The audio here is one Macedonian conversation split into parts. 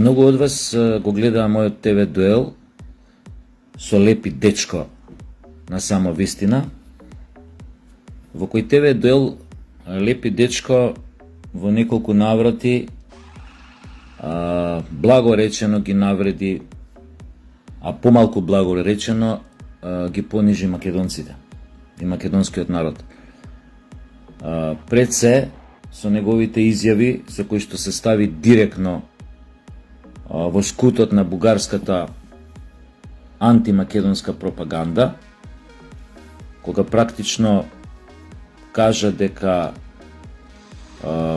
Многу од вас го гледаа мојот ТВ дуел со Лепи дечко на само вистина, во кој ТВ дуел Лепи дечко во неколку наврати благо речено ги навреди, а помалку благо речено ги понижи македонците и македонскиот народ. Пред се со неговите изјави со кои што се стави директно во скутот на бугарската антимакедонска пропаганда, кога практично кажа дека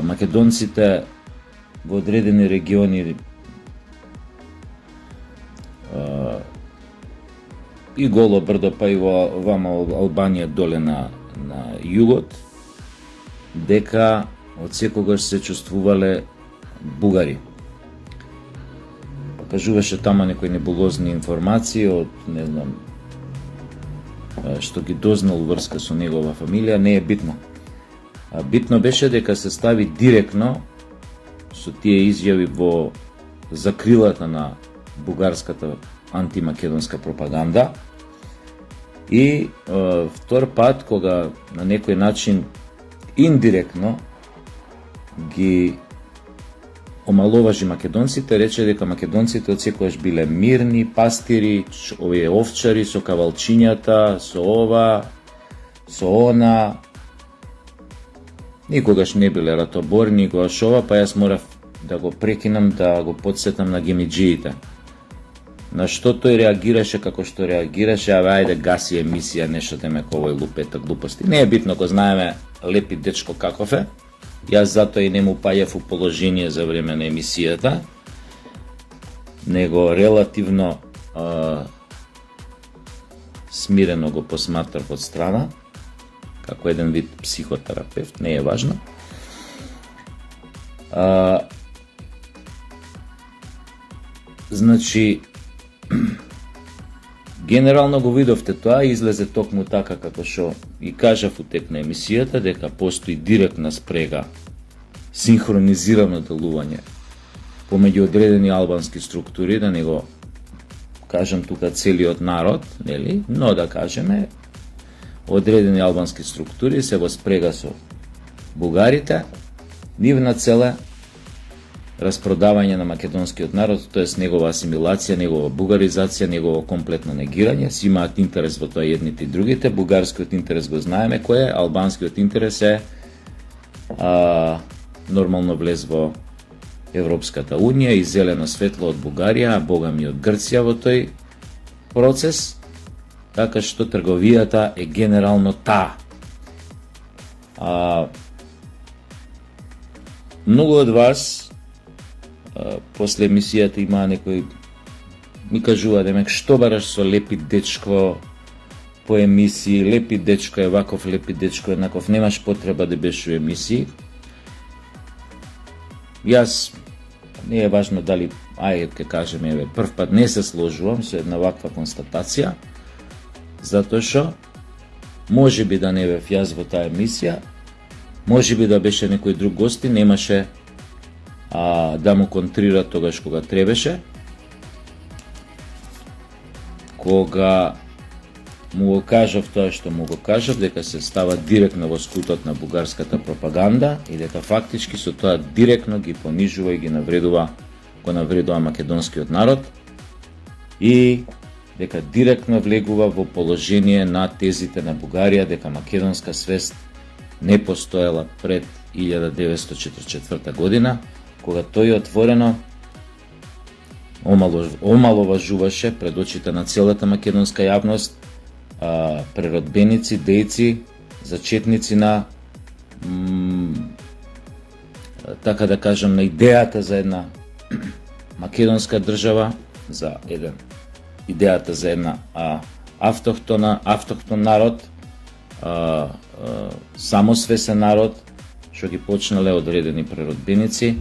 македонците во одредени региони и Голо брдо, па и во вама Албанија доле на југот, дека од секогаш се чувствувале бугари. Кажуваше тама некои небулозни информации од, не знам, што ги дознал врска со негова фамилија, не е битно. Битно беше дека се стави директно со тие изјави во закрилата на бугарската антимакедонска пропаганда и втор пат кога на некој начин индиректно ги омаловажи македонците, рече дека македонците отсекогаш биле мирни, пастири, овие овчари со кавалчињата, со ова, со она, никогаш не биле ратоборни, никогаш ова, па јас морав да го прекинам, да го подсетам на гемиџиите. На што тој реагираше како што реагираше, ајде гаси емисија, нешто темека овој лупета глупости. Не е битно, го знаеме Лепи дечко каков е. Јас затоа и не му паѓав у положение за време на емисијата, него релативно смирено го посматрав од страна, како еден вид психотерапевт, не е важно. Значи, генерално го видовте тоа, излезе токму така како што и кажав у тек на емисијата, дека постои директна спрега, синхронизирано делување помеѓу одредени албански структури, да не го кажам тука целиот народ, нели, но да кажеме одредени албански структури се во спрега со бугарите, нивна цела распродавање на македонскиот народ, тоест негова асимилација, негова бугаризација, негово комплетно негирање, си имаат интерес во тоа едните и другите, бугарскиот интерес го знаеме кој е, албанскиот интерес е нормално влез во Европската Унија и зелено светло од Бугарија, а бога ми од Грција во тој процес, така што трговијата е генерално таа. Многу од вас после емисијата има некој ми кажува демек што бараш со Лепи дечко по емисии, Лепи дечко е ваков, Лепи дечко е наков, немаш потреба да беше у емисии. Јас не е важно дали ќе кажеме еве прв пат не се сложувам со една ваква констатација, затоа што можеби да не бев јас во таа емисија, можеби да беше некој друг гости, немаше да му контрира тогаш кога требеше, кога му го кажав тоа што му го кажав, дека се става директно во скутот на бугарската пропаганда и дека фактички со тоа директно ги понижува и ги навредува, го навредува македонскиот народ и дека директно влегува во положение на тезите на Бугарија дека македонска свест не постоела пред 1944 година, кога тој отворено омаловажуваше пред очите на целата македонска јавност преродбеници, дејци, зачетници на така да кажам, на идејата за една македонска држава, за идејата за една автохтон народ, самосвесен народ, што ги почнале одредени преродбеници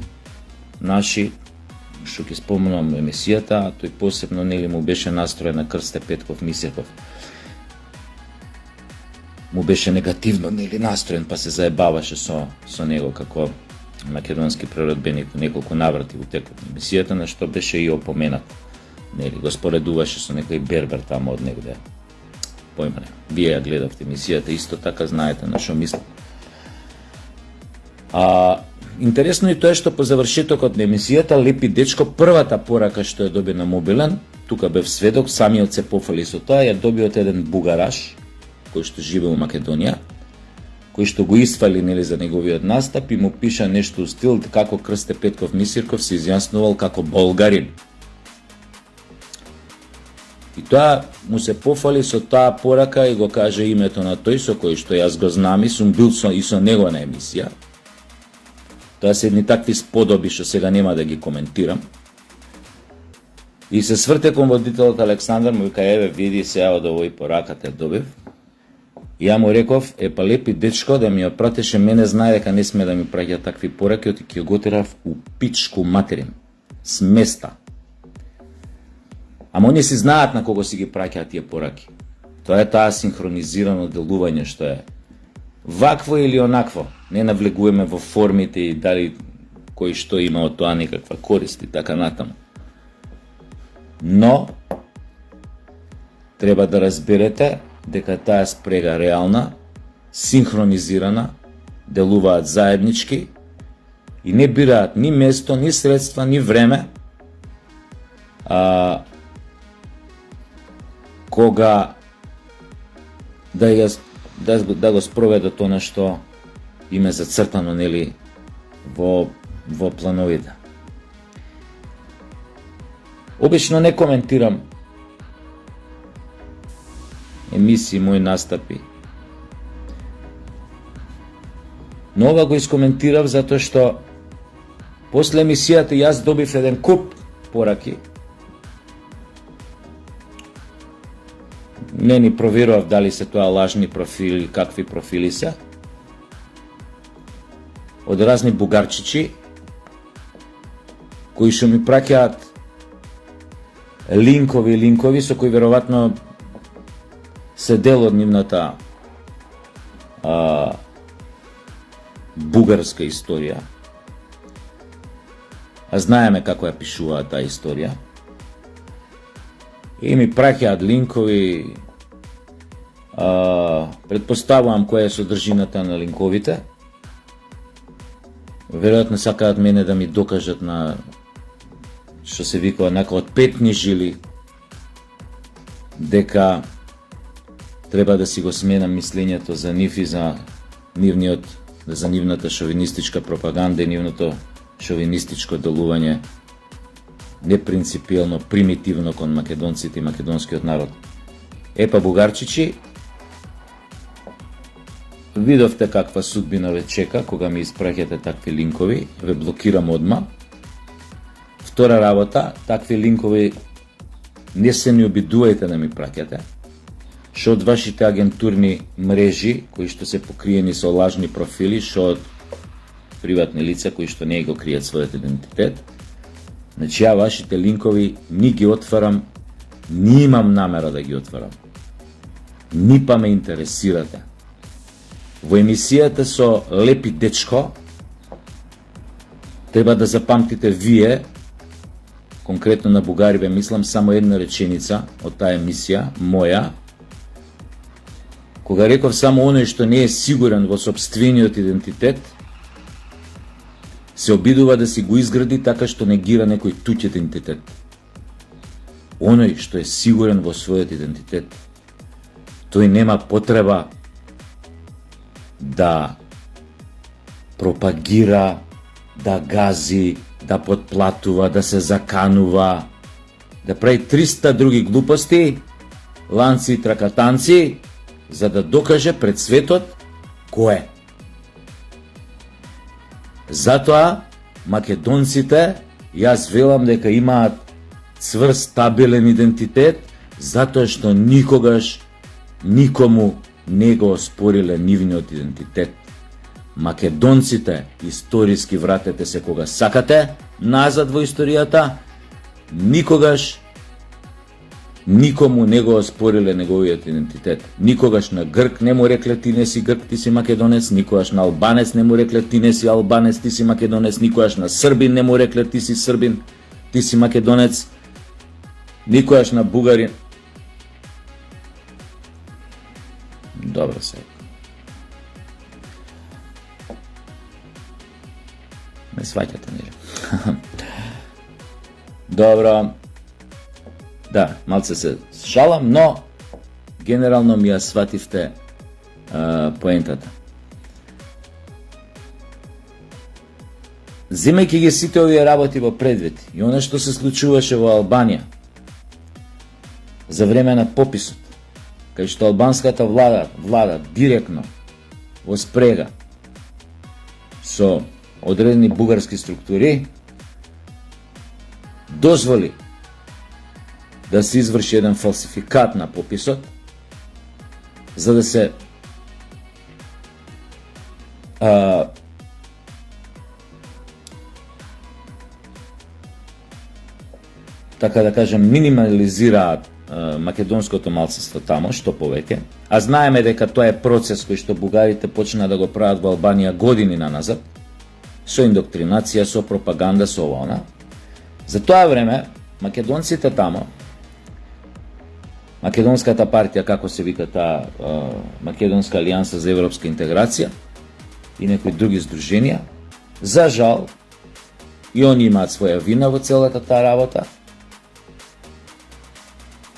наши, што ги спомнувам емисијата, а тој посебно нели му беше настроен на Крсте Петков Мисеков. Му беше негативно нели настроен, па се заебаваше со него како македонски преродбеник во неколку наврати во текот на емисијата, на што беше и опоменат. Нели, го споредуваше со некој бербер тамо од негде. Појма не. Вие ја гледавте емисијата, исто така знаете на што мислам. Интересно е тоа што по завршетокот на емисијата Лепи дечко првата порака што ја доби на мобилен, тука бев сведок, самиот се пофали со тоа, ја доби од еден бугараш кој што живе во Македонија, кој што го исфали нели за неговиот настап и му пиша нешто у стил како Крсте Петков Мисирков се изјаснувал како болгарин. И тоа му се пофали со таа порака и го каже името на тој со кој што јас го знам и сум бил и со него на емисија. Тоа се едни такви сподоби што сега нема да ги коментирам. И се сврте кон водителот Александар, му вика, еве, види сега од овој пораката добив. И ја му реков, па Лепи дечко да ми ја пратеше, мене знае дека не сме да ми праќа такви пораки, оти ќе го терав у пичку материн. Сместа. Ама они си знаат на кого си ги праќаат тие пораки. Тоа е таа синхронизирано делување што е вакво или онакво. Не навлегуваме во формите и дали кој што има од тоа никаква корист и така натаму. Но треба да разберете дека таа спрега реална, синхронизирана, делуваат заеднички и не бираат ни место, ни средства, ни време кога да го спроведат она што им е зацртано нели во плановите. Обично не коментирам емисии, мои настапи. Но ова го искоментирав затоа што после емисијата јас добив еден куп пораки. Не ни проверував дали се тоа лажни профили, какви профили се. Од разни бугарчичи кои што ми праќаат линкови со кои веројатно се дел од нивната бугарска историја. А знаеме како ја пишуваат таа историја. И ми праќаат линкови, предпоставувам која е содржината на линковите. Веројатно сакаат мене да ми докажат на што се викува нака од петни жили дека треба да си го сменам мислењето за нив и за нивната шовинистичка пропаганда и нивното шовинистичко делување непринципиелно, примитивно кон македонците и македонскиот народ. Епа бугарчичи, видовте каква судбина ве чека кога ми испраќате такви линкови, ве блокирам одма. Втора работа, такви линкови не се ни обидувајте да ми праќате, што од вашите агентурни мрежи, кои што се покриени со лажни профили, што од приватни лица кои што не го кријат својот идентитет. Значи, ја вашите линкови ни ги отварам, ни имам намера да ги отварам. Ни па ме интересирате. Во емисијата со Лепи дечко треба да запамтите вие, конкретно на бугарибе, мислам само една реченица од таа емисија, моја, кога реков само оној што не е сигурен во сопствениот идентитет, се обидува да си го изгради така што негира некој туѓ идентитет. Оној што е сигурен во својот идентитет, тој нема потреба да пропагира, да гази, да потплатува, да се заканува, да прави 300 други глупости, ланци и тракатанци, за да докаже пред светот кој е. Затоа македонците, јас велам дека имаат цврст, стабилен идентитет, затоа што никогаш никому не го оспориле нивниот идентитет. Македонците, историски вратете се кога сакате назад во историјата, никогаш Никому не го оспориле неговиот идентитет. Никогаш на грк не му рекле ти не си грк, ти си македонец, никогаш на албанец не му рекле ти не си албанец, ти си македонец, никогаш на србин не му рекле ти си србин, ти си македонец, никогаш на бугарин. Добро се. Не сваќате, нели? Добро. Да, малце се шалам, но генерално ми ја свативте поентата. Земајќи ги сите овие работи во предвид и оно што се случуваше во Албанија за време на пописот, кај што албанската влада директно во спрега со одредени бугарски структури дозволи да се изврши еден фалсификат на пописот, за да се така да кажем, минимализираат македонското малцинство тамо, што повеќе. А знаеме дека тоа е процес кој што бугарите почна да го прават во Албанија години наназад, со индоктринација, со пропаганда, со ова она. За тоа време, македонците тамо, Македонската партија, како се вика таа, Македонска алијанса за европска интеграција и некои други здруженија, за жал, и они имаат своја вина во целата таа работа,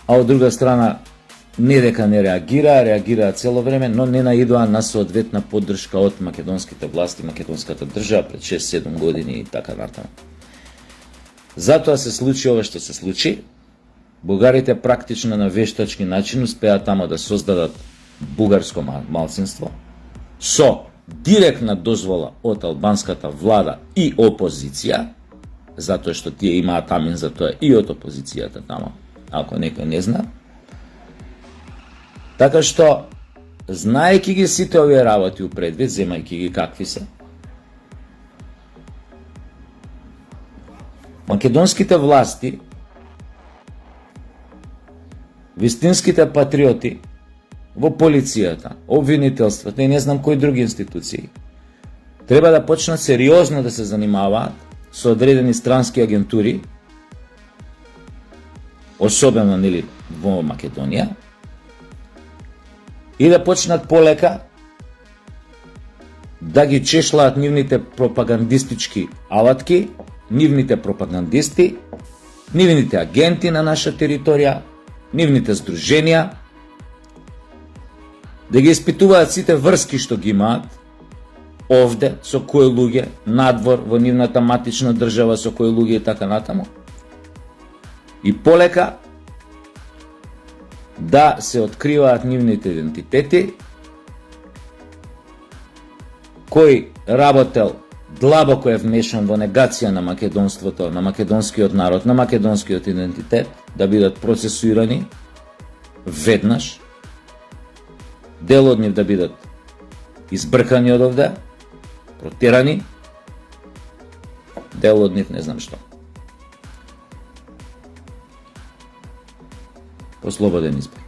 а од друга страна, не дека не реагираа цело време, но не наидоа на соодветна поддршка од македонските власти, македонската држава пред 6-7 години и така натаму. Затоа се случи ова што се случи. Бугарите практично на вештачки начин успеа тамо да создадат бугарско малцинство со директна дозвола од албанската влада и опозиција, затоа што тие имаат амин за тоа и од опозицијата тамо, ако некој не зна. Така што, знаејќи ги сите овие работи упредвид, земајќи ги какви се, македонските власти, вистинските патриоти во полицијата, обвинителството и не знам кои други институции, треба да почнат сериозно да се занимаваат со одредени странски агентури, особено нели во Македонија, и да почнат полека да ги чешлаат нивните пропагандистички алатки, нивните пропагандисти, нивните агенти на наша територија, нивните здруженија, да ги испитуваат сите врски што ги имаат овде, со кои луѓе, надвор во нивната матична држава, со кои луѓе и така натаму. И полека да се откриваат нивните идентитети, кој работел длабоко е внешен во негација на македонството, на македонскиот народ, на македонскиот идентитет, да бидат процесуирани веднаш, дел од нив да бидат избркани од овде, протерани, дел од нив не знам што. По слободен избор.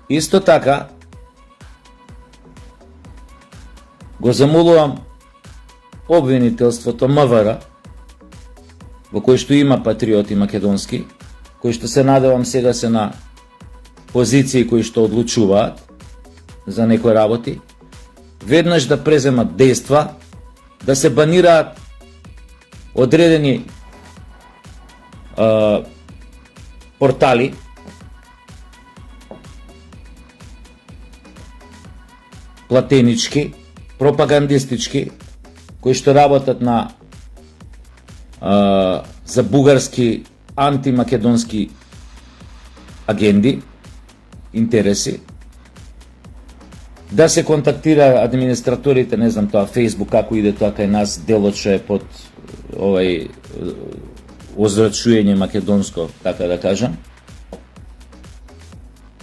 Исто така, го замолувам обвинителството МВР, во кој што има патриоти македонски, кои што се надевам сега се на позиции кои што одлучуваат за некои работи, веднаш да преземат дејства, да се банираат одредени портали, платенички, пропагандистички, кои што работат на за бугарски антимакедонски агенди, интереси, да се контактира администраторите, не знам тоа, Facebook, како иде тоа кај нас, делот што е под овај озрачување македонско, така да кажам,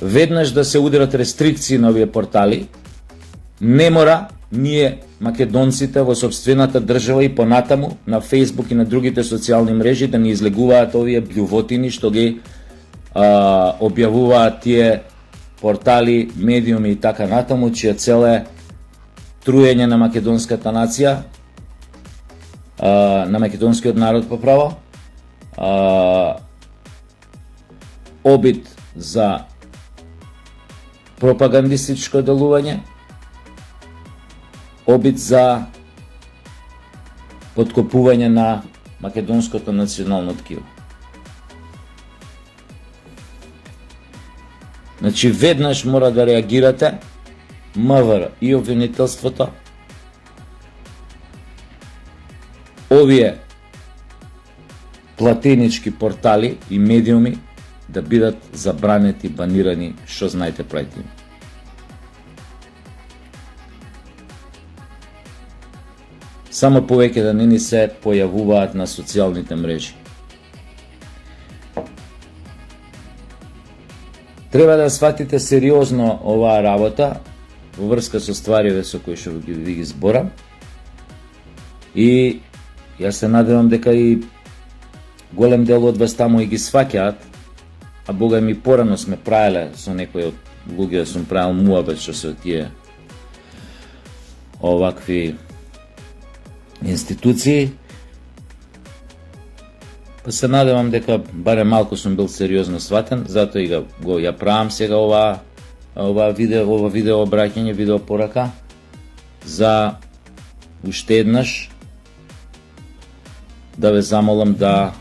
веднаш да се ударат рестрикции на овие портали, не мора ние македонците во сопствената држава и понатаму на Facebook и на другите социјални мрежи да не излегуваат овие блювотини што ги објавуваат тие портали, медиуми и така натаму, чија цел е труење на македонската нација, на македонскиот народ поправо, обид за пропагандистичко делување, обид за подкопување на македонското национално ткиво. Значи, веднаш мора да реагирате, МВР и обвинителството, овие платенички портали и медиуми да бидат забранети, банирани, што знаете правите. Само повеќе да не ни се појавуваат на социјалните мрежи. Треба да сватите сериозно оваа работа во врска со ствариве со кои што ви ги зборам. И јас се надевам дека и голем дел од вас таму и ги сваќаат, а Бога ми порано сме правеле со некои од луѓе, сум правил муабет што се тие овакви институции. Па се надевам дека барем малку сум бил сериозно сватен, затоа и го ја правам сега ова видео обраќање, видео порака за уште еднаш да ве замолам да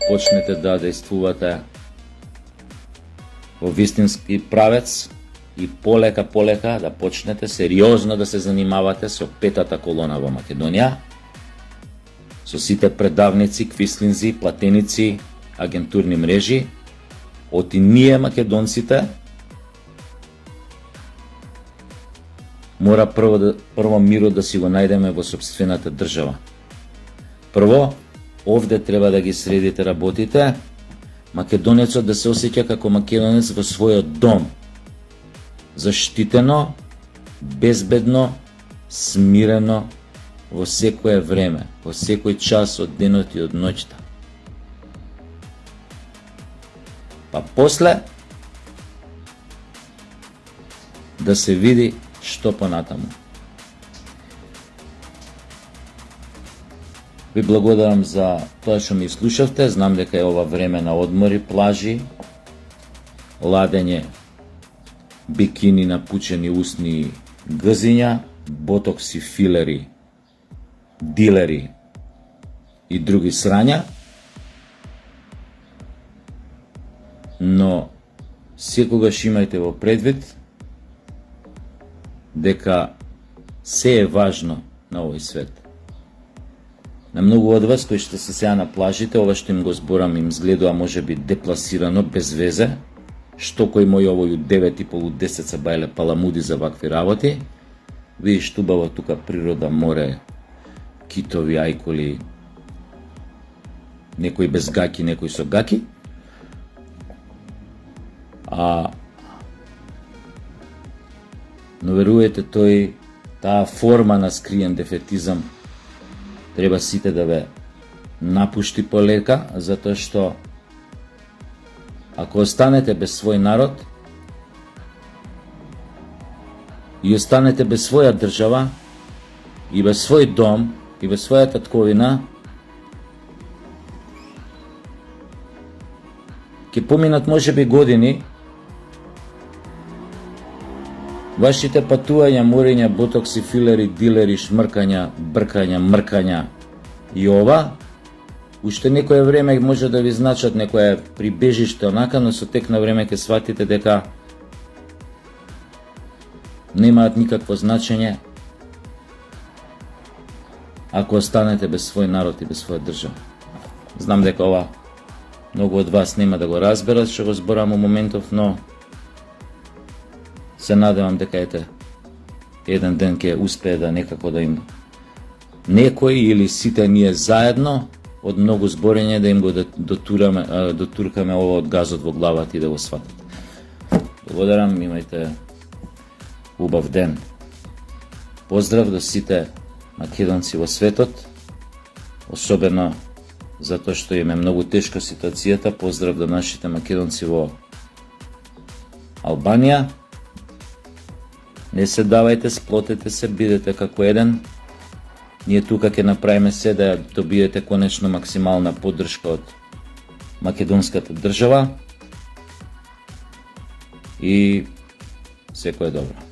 почнете да действувате во вистински правец и полека да почнете сериозно да се занимавате со петата колона во Македонија, со сите предавници, квислинзи, платеници, агентурни мрежи, оти ние македонците мора прво мирот да си го најдеме во сопствената држава. Прво, овде треба да ги средите работите, македонецот да се осеќа како македонец во својот дом, заштитено, безбедно, смирено, во секое време, во секој час од денот и од ноќта. Па после да се види што понатаму. Ви благодарам за тоа што ми слушавте. Знам дека е ова време на одмори, плажи, ладење, бикини напучени усни гзиња, ботокси, филери, дилери и други срања, но секогаш имајте во предвид дека се е важно на овој свет. На многу од вас кои што се сега на плажите, ова што им го зборам им изгледува можеби депласирано, без везе, што кој мој овој 9,5-10 се бајле паламуди за вакви работи. Видиш тубаво тука природа, море, китови, ајкули, некои без гаки, некои со гаки. Но веруете, таа форма на скриен дефетизам треба сите да ве напушти полека, затоа што ако останете без свој народ и останете без своја држава и без свој дом и без своја татковина, ќе поминат можеби години, вашите патувања, морења, ботокси, филери, дилери, шмркања, бркања, мркања и ова, уште некое време може да ви значат некое прибежиште онака, но со тек на време ќе сватите дека немаат никакво значење ако останете без свој народ и без своја држава. Знам дека ова многу од вас нема да го разберат што го зборам во моментов, но се надевам дека еден ден ќе успее да некако да им некој или сите ние заедно од многу зборење да им го дотуркаме ова од газот во главата и да го сватат. Благодарам, имајте убав ден. Поздрав до сите македонци во светот, особено затоа што им е многу тешка ситуацијата. Поздрав до нашите македонци во Албанија. Не се давајте, сплотете се, бидете како еден. Ние тука ќе направиме се да добиете конечно максимална поддршка од македонската држава и секое добро.